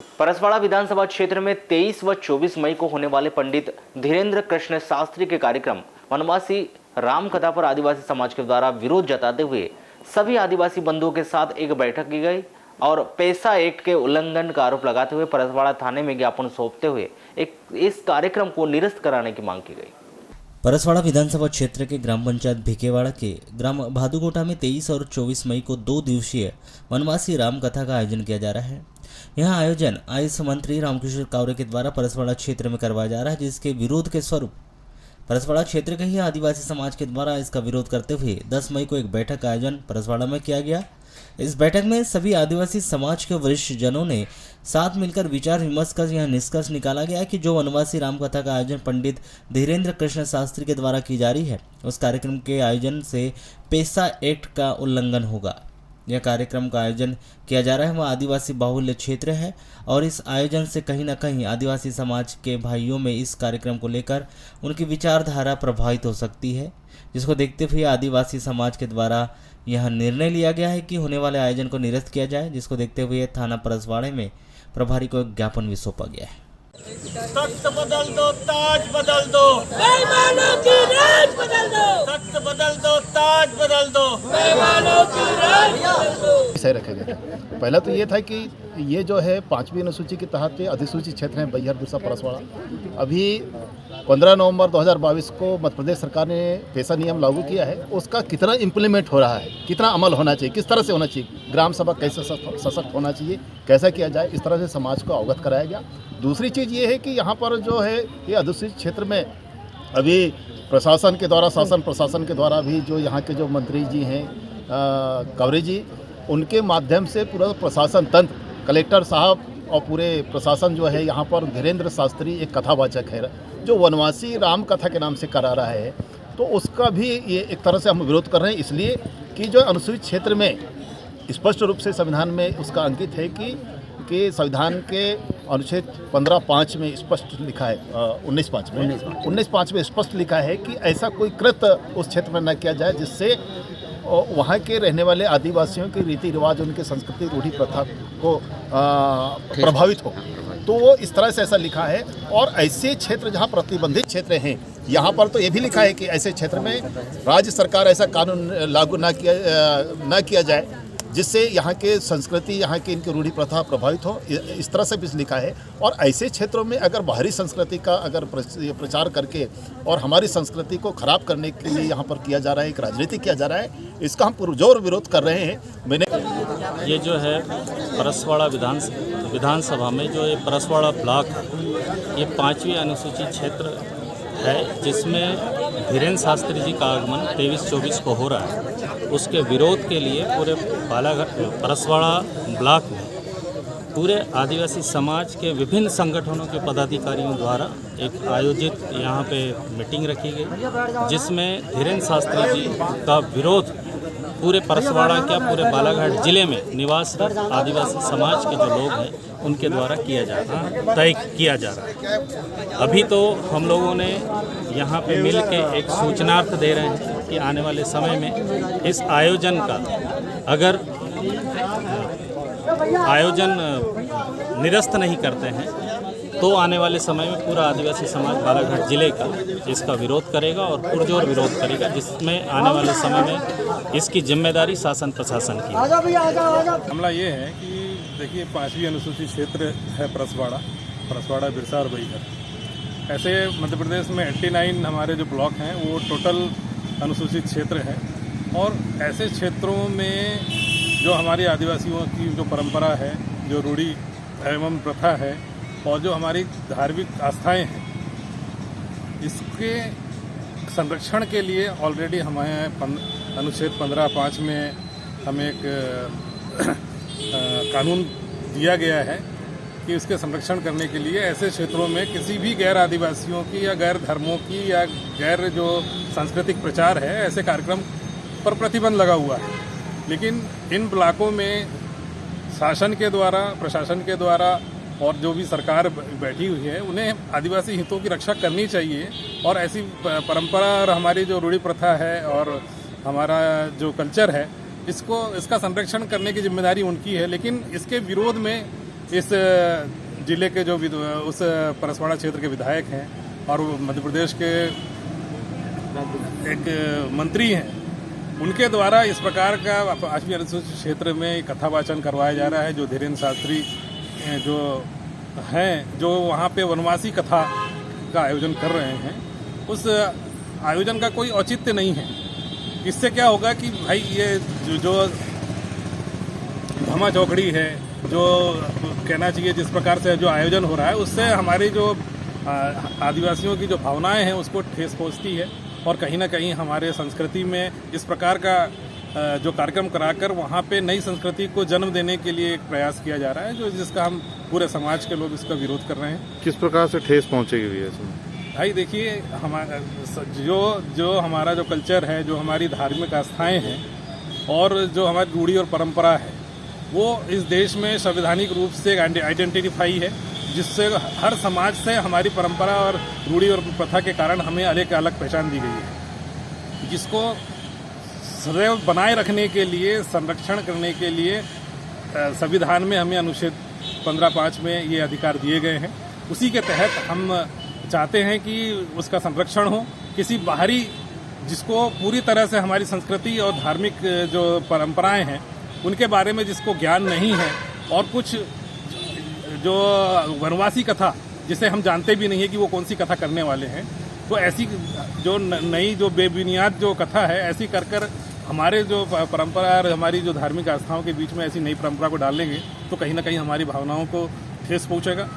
परसवाड़ा विधानसभा क्षेत्र में 23 व 24 मई को होने वाले पंडित धीरेन्द्र कृष्ण शास्त्री के कार्यक्रम वनवासी राम कथा पर आदिवासी समाज के द्वारा विरोध जताते हुए सभी आदिवासी बंधुओं के साथ एक बैठक की गई और पैसा एक्ट के उल्लंघन का आरोप लगाते हुए परसवाड़ा थाने में ज्ञापन सौंपते हुए इस कार्यक्रम को निरस्त कराने की मांग की गई। परसवाड़ा विधानसभा क्षेत्र के ग्राम पंचायत भिकेवाड़ा के ग्राम भादुगोटा में 23 और 24 मई को 2 दिवसीय वनवासी राम कथा का आयोजन किया जा रहा है। यह आयोजन आयुष मंत्री रामकिशोर कावरे के द्वारा परसवाड़ा क्षेत्र में करवाया जा रहा है, जिसके विरोध के स्वरूप परसवाड़ा क्षेत्र के ही आदिवासी समाज के द्वारा इसका विरोध करते हुए 10 मई को एक बैठक का आयोजन परसवाड़ा में किया गया। इस बैठक में सभी आदिवासी समाज के वरिष्ठ जनों ने साथ मिलकर विचार विमर्श कर यह निष्कर्ष निकाला गया कि जो वनवासी राम कथा का आयोजन पंडित धीरेन्द्र कृष्ण शास्त्री के द्वारा की जा रही है, उस कार्यक्रम के आयोजन से पैसा एक्ट का उल्लंघन होगा। यह कार्यक्रम का आयोजन किया जा रहा है वह आदिवासी बाहुल्य क्षेत्र है और इस आयोजन से कहीं न कहीं आदिवासी समाज के भाइयों में इस कार्यक्रम को लेकर उनकी विचारधारा प्रभावित हो सकती है, जिसको देखते हुए आदिवासी समाज के द्वारा यह निर्णय लिया गया है कि होने वाले आयोजन को निरस्त किया जाए, जिसको देखते हुए थाना परसवाड़े में प्रभारी को एक ज्ञापन भी सौंपा गया है। तख्त बदल दो, ताज बदल दो, बेईमानों की राज बदल दो, तख्त बदल दो, ताज बदल दो, बेईमानों की राज बदल दो। सही रखा गया था। पहला तो ये था कि ये जो है 5वीं अनुसूची के तहत अधिसूचित क्षेत्र है बैहर बुरसा परसवाड़ा। अभी 15 नवंबर 2022 को मध्य प्रदेश सरकार ने पैसा नियम लागू किया है, उसका कितना इम्प्लीमेंट हो रहा है, कितना अमल होना चाहिए, किस तरह से होना चाहिए, ग्राम सभा कैसे सशक्त होना चाहिए, कैसा किया जाए, इस तरह से समाज को अवगत कराया गया। दूसरी चीज़ ये है कि यहाँ पर जो है ये अधिसूचित क्षेत्र में अभी प्रशासन के द्वारा शासन प्रशासन के द्वारा भी जो यहाँ के जो मंत्री जी हैं कावरे जी, उनके माध्यम से पूरा प्रशासन तंत्र कलेक्टर साहब और पूरे प्रशासन जो है यहाँ पर धीरेन्द्र शास्त्री एक कथावाचक है जो वनवासी राम कथा के नाम से करा रहा है, तो उसका भी ये एक तरह से हम विरोध कर रहे हैं, इसलिए कि जो अनुसूचित क्षेत्र में स्पष्ट रूप से संविधान में उसका अंकित है कि संविधान के अनुच्छेद 15(5) में स्पष्ट लिखा है 19(5) में स्पष्ट लिखा है कि ऐसा कोई कृत्य उस क्षेत्र में न किया जाए जिससे वहाँ के रहने वाले आदिवासियों के रीति रिवाज, उनके संस्कृति रूढ़ी प्रथा को प्रभावित हो। तो वो इस तरह से ऐसा लिखा है। और ऐसे क्षेत्र जहाँ प्रतिबंधित क्षेत्र हैं, यहाँ पर तो ये भी लिखा है कि ऐसे क्षेत्र में राज्य सरकार ऐसा कानून लागू ना किया जाए जिससे यहाँ के संस्कृति, यहाँ की इनकी रूढ़ी प्रथा प्रभावित हो, इस तरह से भी लिखा है। और ऐसे क्षेत्रों में अगर बाहरी संस्कृति का अगर प्रचार करके और हमारी संस्कृति को खराब करने के लिए यहाँ पर किया जा रहा है, एक राजनीति किया जा रहा है, इसका हम पुरजोर विरोध कर रहे हैं। ये जो है परसवाड़ा विधानसभा में जो ये परसवाड़ा ब्लॉक है, ये 5वीं अनुसूचित क्षेत्र है जिसमें धीरेन्द्र शास्त्री जी का आगमन 23-24 को हो रहा है। उसके विरोध के लिए पूरे बालाघाट परसवाड़ा ब्लॉक में पूरे आदिवासी समाज के विभिन्न संगठनों के पदाधिकारियों द्वारा एक आयोजित यहाँ पे मीटिंग रखी गई, जिसमें धीरेन्द्र शास्त्री जी का विरोध पूरे परसवाड़ा क्या पूरे बालाघाट जिले में निवासरत आदिवासी समाज के जो लोग हैं उनके द्वारा तय किया जा रहा है। अभी तो हम लोगों ने यहाँ पे मिल के एक सूचनार्थ दे रहे हैं कि आने वाले समय में इस आयोजन का अगर आयोजन निरस्त नहीं करते हैं तो आने वाले समय में पूरा आदिवासी समाज बालाघाट जिले का इसका विरोध करेगा और पुरजोर विरोध करेगा, जिसमें आने वाले समय में इसकी जिम्मेदारी शासन प्रशासन की। मामला ये है कि देखिए 5वीं अनुसूचित क्षेत्र है परसवाड़ा बिरसा और बैहर। ऐसे मध्य प्रदेश में 89 हमारे जो ब्लॉक हैं वो टोटल अनुसूचित क्षेत्र है, और ऐसे क्षेत्रों में जो हमारे आदिवासियों की जो परंपरा है, जो रूढ़ी एवं प्रथा है और जो हमारी धार्मिक आस्थाएं हैं, इसके संरक्षण के लिए ऑलरेडी हमें अनुच्छेद 15(5) में हमें एक कानून दिया गया है कि उसके संरक्षण करने के लिए ऐसे क्षेत्रों में किसी भी गैर आदिवासियों की या गैर धर्मों की या गैर जो सांस्कृतिक प्रचार है, ऐसे कार्यक्रम पर प्रतिबंध लगा हुआ है। लेकिन इन ब्लॉकों में शासन के द्वारा, प्रशासन के द्वारा और जो भी सरकार बैठी हुई है, उन्हें आदिवासी हितों की रक्षा करनी चाहिए और ऐसी परंपरा और हमारी जो रूढ़ी प्रथा है और हमारा जो कल्चर है, इसका संरक्षण करने की जिम्मेदारी उनकी है। लेकिन इसके विरोध में इस जिले के जो उस परसवाड़ा क्षेत्र के विधायक हैं और मध्य प्रदेश के एक मंत्री हैं, उनके द्वारा इस प्रकार का 5वीं अनुसूचित क्षेत्र में कथा वाचन करवाया जा रहा है। जो धीरेन्द्र शास्त्री जो हैं, जो वहाँ पे वनवासी कथा का आयोजन कर रहे हैं, उस आयोजन का कोई औचित्य नहीं है। इससे क्या होगा कि भाई ये जो धमा चौकड़ी है, जो कहना चाहिए जिस प्रकार से जो आयोजन हो रहा है, उससे हमारी जो आदिवासियों की जो भावनाएं हैं उसको ठेस पहुंचती है और कहीं ना कहीं हमारे संस्कृति में इस प्रकार का जो कार्यक्रम कराकर वहाँ पे नई संस्कृति को जन्म देने के लिए एक प्रयास किया जा रहा है, जिसका हम पूरे समाज के लोग इसका विरोध कर रहे हैं। किस प्रकार से ठेस पहुंचेगी भैया इसमें? भाई देखिए, हमारा जो हमारा जो कल्चर है, जो हमारी धार्मिक आस्थाएं हैं और जो हमारी रूढ़ी और परंपरा है, वो इस देश में संवैधानिक रूप से आइडेंटिफाई है, जिससे हर समाज से हमारी परंपरा और रूढ़ी और प्रथा के कारण हमें अलग अलग पहचान दी गई है, जिसको सदैव बनाए रखने के लिए, संरक्षण करने के लिए संविधान में हमें अनुच्छेद 15(5) में ये अधिकार दिए गए हैं। उसी के तहत हम चाहते हैं कि उसका संरक्षण हो। किसी बाहरी, जिसको पूरी तरह से हमारी संस्कृति और धार्मिक जो परंपराएं हैं उनके बारे में जिसको ज्ञान नहीं है, और कुछ जो वनवासी कथा जिसे हम जानते भी नहीं है कि वो कौन सी कथा करने वाले हैं, तो ऐसी जो नई जो बेबुनियाद जो कथा है, ऐसी कर हमारे जो परंपरा और हमारी जो धार्मिक आस्थाओं के बीच में ऐसी नई परंपरा को डालेंगे तो कहीं ना कहीं हमारी भावनाओं को ठेस पहुंचेगा।